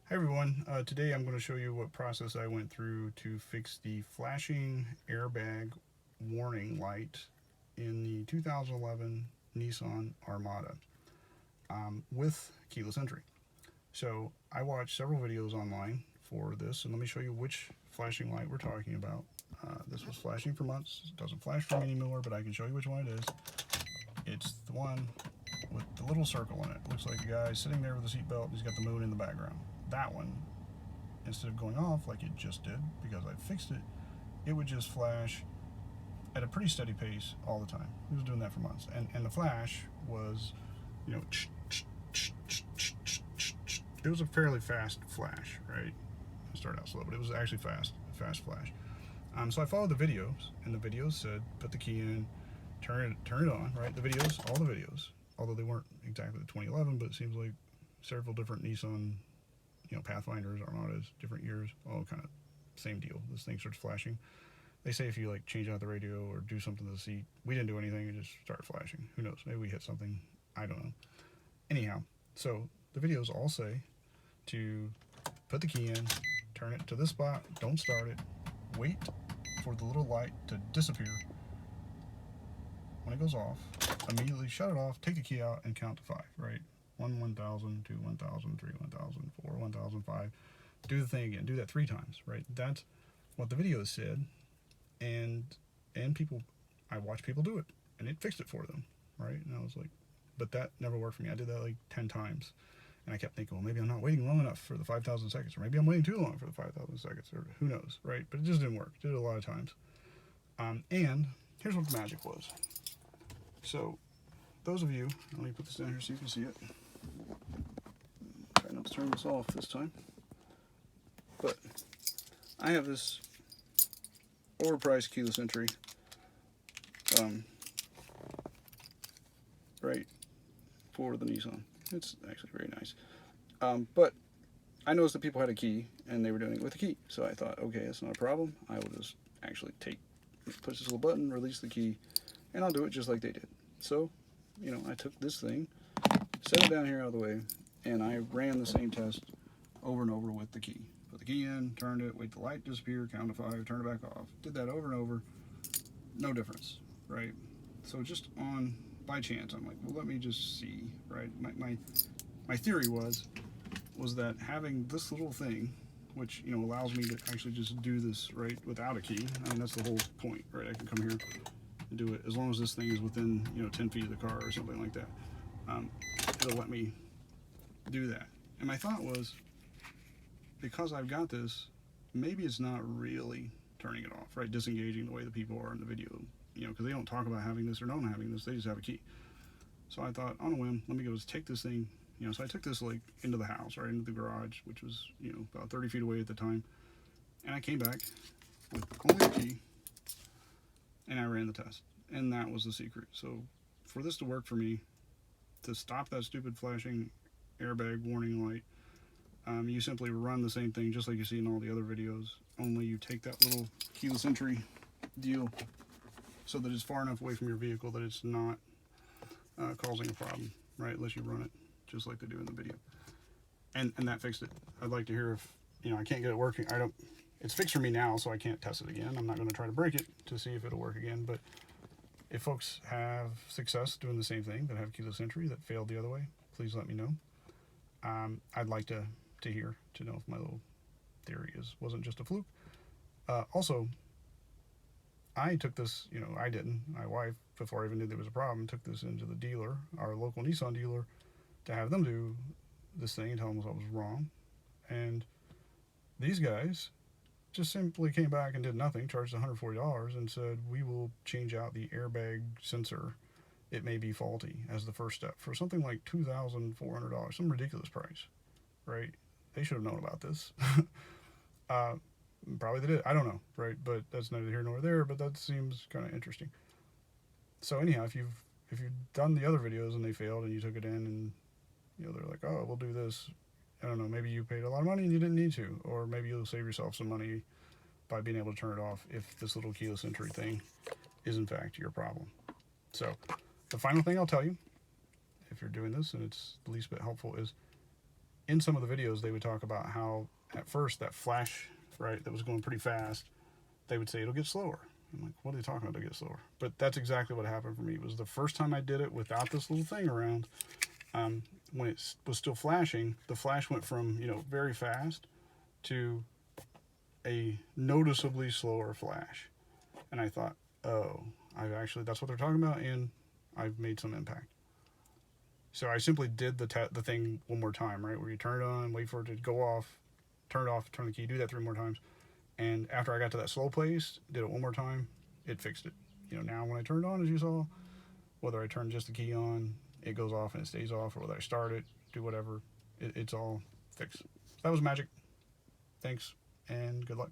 Hi everyone, today I'm going to show you what process I went through to fix the flashing airbag warning light in the 2011 Nissan Armada with keyless entry. So I watched several videos online for this, and let me show you which flashing light we're talking about. This was flashing for months. It doesn't flash for me anymore, but I can show you which one it is. It's the one with the little circle in it. Looks like a guy sitting there with a seatbelt. He's got the moon in the background. That one, instead of going off like it just did, because I fixed it, it would just flash at a pretty steady pace all the time. It was doing that for months. And the flash was, you know, it was a fairly fast flash, right? It started out slow, but it was actually fast flash. So I followed the videos, and the videos said, put the key in, turn it on, right? The videos, all the videos, although they weren't exactly the 2011, but it seems like several different Nissan, Pathfinders, Armadas, different years, all kind of same deal. This thing starts flashing. They say if you like change out the radio or do something to the seat, we didn't do anything, it just started flashing. Who knows? Maybe we hit something. I don't know. Anyhow, so the videos all say to put the key in, turn it to this spot, don't start it, wait for the little light to disappear. When it goes off, immediately shut it off, take the key out, and count to 5, right? 1, 1,000, 2, 1,000, 3, 1,000, 4, 1,005. Do the thing again. Do that 3 times, right? That's what the videos said, and people, I watched people do it, and it fixed it for them, right? And I was like, but that never worked for me. I did that like 10 times, and I kept thinking, well, maybe I'm not waiting long enough for the 5,000 seconds, or maybe I'm waiting too long for the 5,000 seconds, or who knows, right? But it just didn't work. Did it a lot of times. And here's what the magic was. So, those of you, let me put this down here so you can see it. Try not to turn this off this time. But I have this overpriced keyless entry, right, for the Nissan. It's actually very nice. But I noticed that people had a key and they were doing it with a key. So I thought, okay, that's not a problem. I will just actually push this little button, release the key, and I'll do it just like they did. So, I took this thing, set it down here out of the way, and I ran the same test over and over with the key. Put the key in, turned it, wait the light disappear, count to 5, turn it back off. Did that over and over, no difference, right? So just by chance, I'm like, well, let me just see, right? My theory was that having this little thing, which, allows me to actually just do this, right, without a key. I mean, that's the whole point, right? I can come here and do it as long as this thing is within, 10 feet of the car or something like that. It'll let me do that. And my thought was, because I've got this, maybe it's not really turning it off, right? Disengaging the way the people are in the video, because they don't talk about having this or not having this, they just have a key. So I thought, on a whim, let me go just take this thing, so I took this like into the house, right, into the garage, which was, about 30 feet away at the time. And I came back with only a key, and I ran the test. And that was the secret. So for this to work for me, to stop that stupid flashing airbag warning light, you simply run the same thing just like you see in all the other videos, only you take that little keyless entry deal so that it's far enough away from your vehicle that it's not causing a problem, right? Unless you run it just like they do in the video. And that fixed it. I'd like to hear if, I can't get it working. It's fixed for me now, so I can't test it again. I'm not going to try to break it to see if it'll work again, but if folks have success doing the same thing, that have keyless entry that failed the other way, please let me know. I'd like to hear, to know if my little theory wasn't just a fluke. Also, I took this, I didn't. My wife, before I even knew there was a problem, took this into the dealer, our local Nissan dealer, to have them do this thing and tell them what was wrong. And these guys just simply came back and did nothing, charged $140, and said, we will change out the airbag sensor. It may be faulty as the first step for something like $2,400, some ridiculous price, right? They should have known about this. Probably they did. I don't know, right? But that's neither here nor there, but that seems kind of interesting. So anyhow, if you've done the other videos and they failed and you took it in and, they're like, oh, we'll do this. I don't know, maybe you paid a lot of money and you didn't need to, or maybe you'll save yourself some money by being able to turn it off if this little keyless entry thing is in fact your problem. So the final thing I'll tell you, if you're doing this and it's the least bit helpful, is in some of the videos, they would talk about how at first that flash, right, that was going pretty fast, they would say it'll get slower. I'm like, what are they talking about? It'll get slower. But that's exactly what happened for me. It was the first time I did it without this little thing around. When it was still flashing, the flash went from, you know, very fast to a noticeably slower flash. And I thought, oh, that's what they're talking about, and I've made some impact. So I simply did the thing one more time, right, where you turn it on, wait for it to go off, turn it off, turn the key, do that 3 more times. And after I got to that slow place, did it one more time, it fixed it. You know, now when I turned on, as you saw, whether I turn just the key on, it goes off and it stays off, or whether I start it, do whatever, it's all fixed. So that was magic. Thanks, and good luck.